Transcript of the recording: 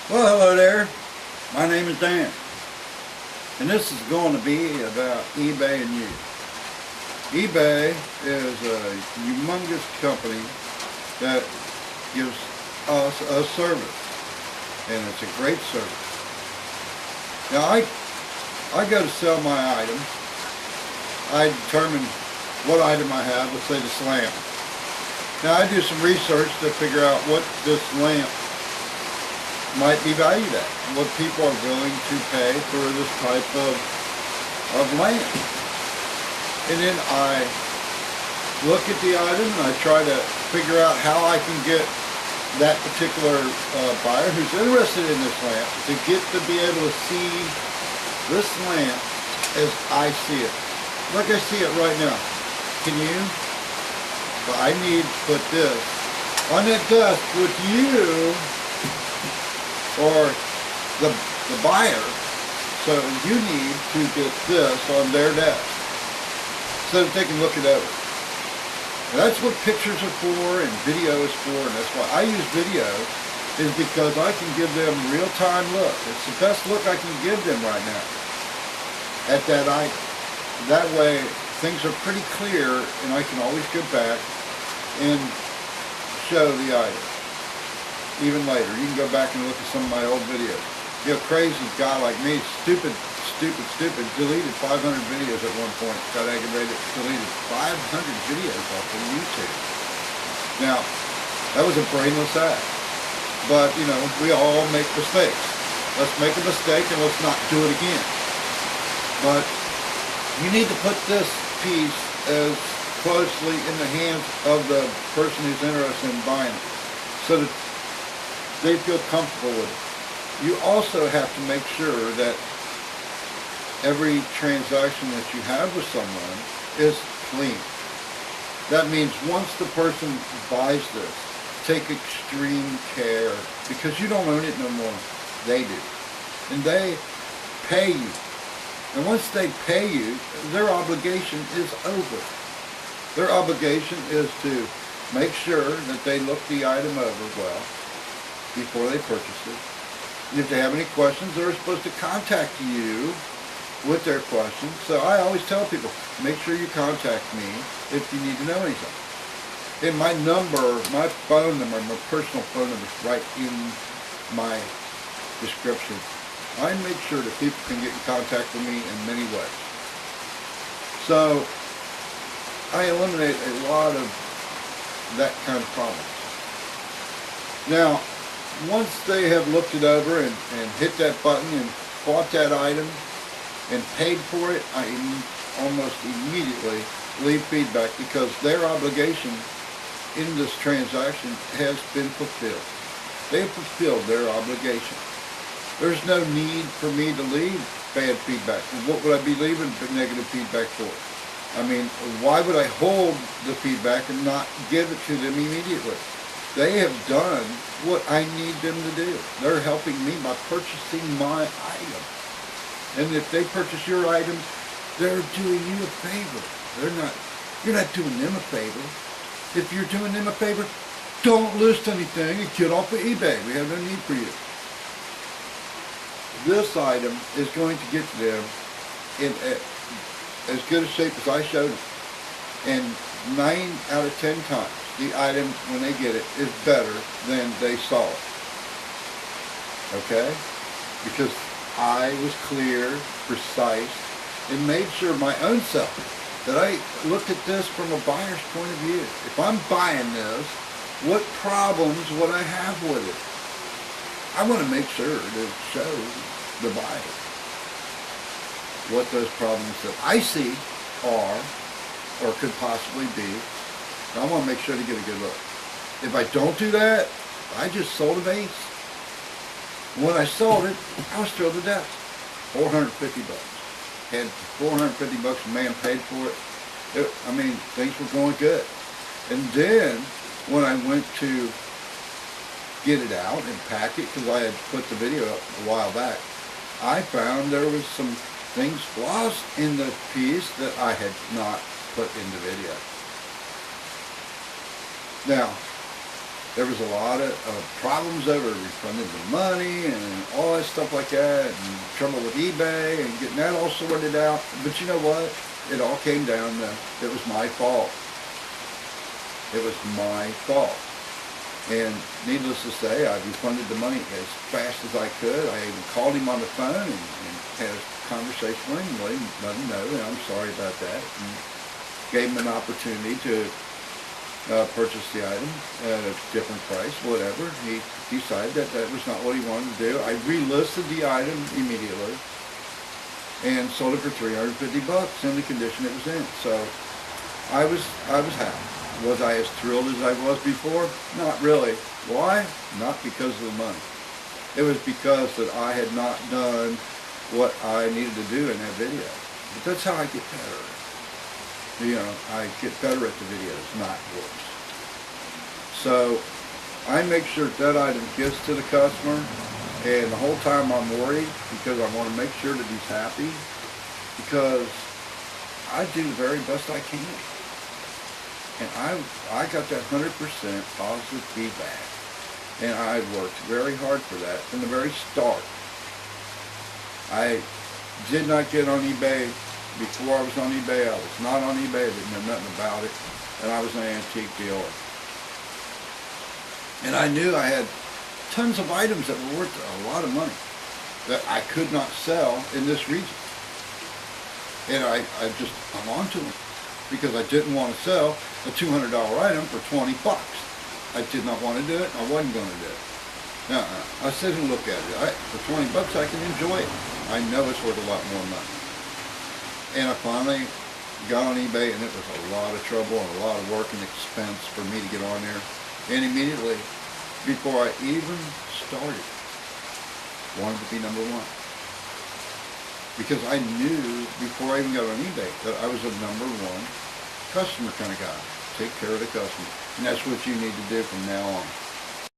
Well, hello there. My name is Dan, and this is going to be about eBay and you. eBay is a humongous company that gives us a service, and it's a great service. Now, I go to sell my item. I determine what item I have, let's say this lamp. Now, I do some research to figure out what this lamp might be valued at, what people are willing to pay for this type of lamp. And then I look at the item and I try to figure out how I can get that particular buyer who's interested in this lamp to get to be able to see this lamp as I see it. Like I see it right now. Can you? But I need to put this on that desk with you or the buyer, so you need to get this on their desk so that they can look it over. And that's what pictures are for and video is for, and that's why I use video, is because I can give them real-time look. It's the best look I can give them right now at that item. That way things are pretty clear and I can always go back and show the item. Even later, you can go back and look at some of my old videos. You know, crazy guy like me, stupid, deleted 500 videos at one point. Got aggravated, deleted 500 videos off of YouTube. Now, that was a brainless act. But, you know, we all make mistakes. Let's make a mistake and let's not do it again. But you need to put this piece as closely in the hands of the person who's interested in buying it, so that they feel comfortable with it. You also have to make sure that every transaction that you have with someone is clean. That means once the person buys this, take extreme care, because you don't own it no more. They do. And they pay you. And once they pay you, their obligation is over. Their obligation is to make sure that they look the item over well before they purchase it. And if they have any questions, they're supposed to contact you with their questions. So I always tell people, make sure you contact me if you need to know anything. And my number, my phone number, my personal phone number is right in my description. I make sure that people can get in contact with me in many ways. So I eliminate a lot of that kind of problems. Now, once they have looked it over and hit that button and bought that item and paid for it, I almost immediately leave feedback, because their obligation in this transaction has been fulfilled. They have fulfilled their obligation. There's no need for me to leave bad feedback. What would I be leaving negative feedback for? I mean, why would I hold the feedback and not give it to them immediately? They have done what I need them to do. They're helping me by purchasing my item. And if they purchase your item, they're doing you a favor. You're not doing them a favor. If you're doing them a favor, don't list anything and get off of eBay. We have no need for you. This item is going to get to them in as good a shape as I showed them. And 9 out of 10 times, the item, when they get it, is better than they saw it. Okay? Because I was clear, precise, and made sure my own self that I looked at this from a buyer's point of view. If I'm buying this, what problems would I have with it? I want to make sure to show the buyer what those problems that I see are or could possibly be. I want to make sure to get a good look. If I don't do that, I just sold a vase. When I sold it, I was thrilled to death. $450. Had $450, a man paid for it. I mean, things were going good. And then, when I went to get it out and pack it, because I had put the video up a while back, I found there was some things, flaws in the piece that I had not put in the video. Now, there was a lot of problems over refunding the money and all that stuff like that, and trouble with eBay and getting that all sorted out. But you know what? It all came down to, it was my fault. It was my fault. And needless to say, I refunded the money as fast as I could. I even called him on the phone and had a conversation with him, let him know that I'm sorry about that, and gave him an opportunity to purchase the item at a different price, whatever. He decided that that was not what he wanted to do. I relisted the item immediately and sold it for $350 in the condition it was in. So I was happy. Was I as thrilled as I was before? Not really. Why? Not because of the money. It was because that I had not done what I needed to do in that video. But that's how I get better. You know, I get better at the videos, not worse. So I make sure that item gets to the customer, and the whole time I'm worried because I want to make sure that he's happy, because I do the very best I can. And I got that 100% positive feedback. And I worked very hard for that from the very start. I did not get on eBay. Before I was on eBay, I was not on eBay. I didn't know nothing about it. And I was an antique dealer. And I knew I had tons of items that were worth a lot of money that I could not sell in this region. And I just hung on to them because I didn't want to sell a $200 item for $20. I did not want to do it. I wasn't going to do it. I sit and look at it. For $20 I can enjoy it. I know it's worth a lot more money. And I finally got on eBay, and it was a lot of trouble and a lot of work and expense for me to get on there. And immediately, before I even started, wanted to be number one. Because I knew before I even got on eBay that I was a number one customer kind of guy. Take care of the customer. And that's what you need to do from now on.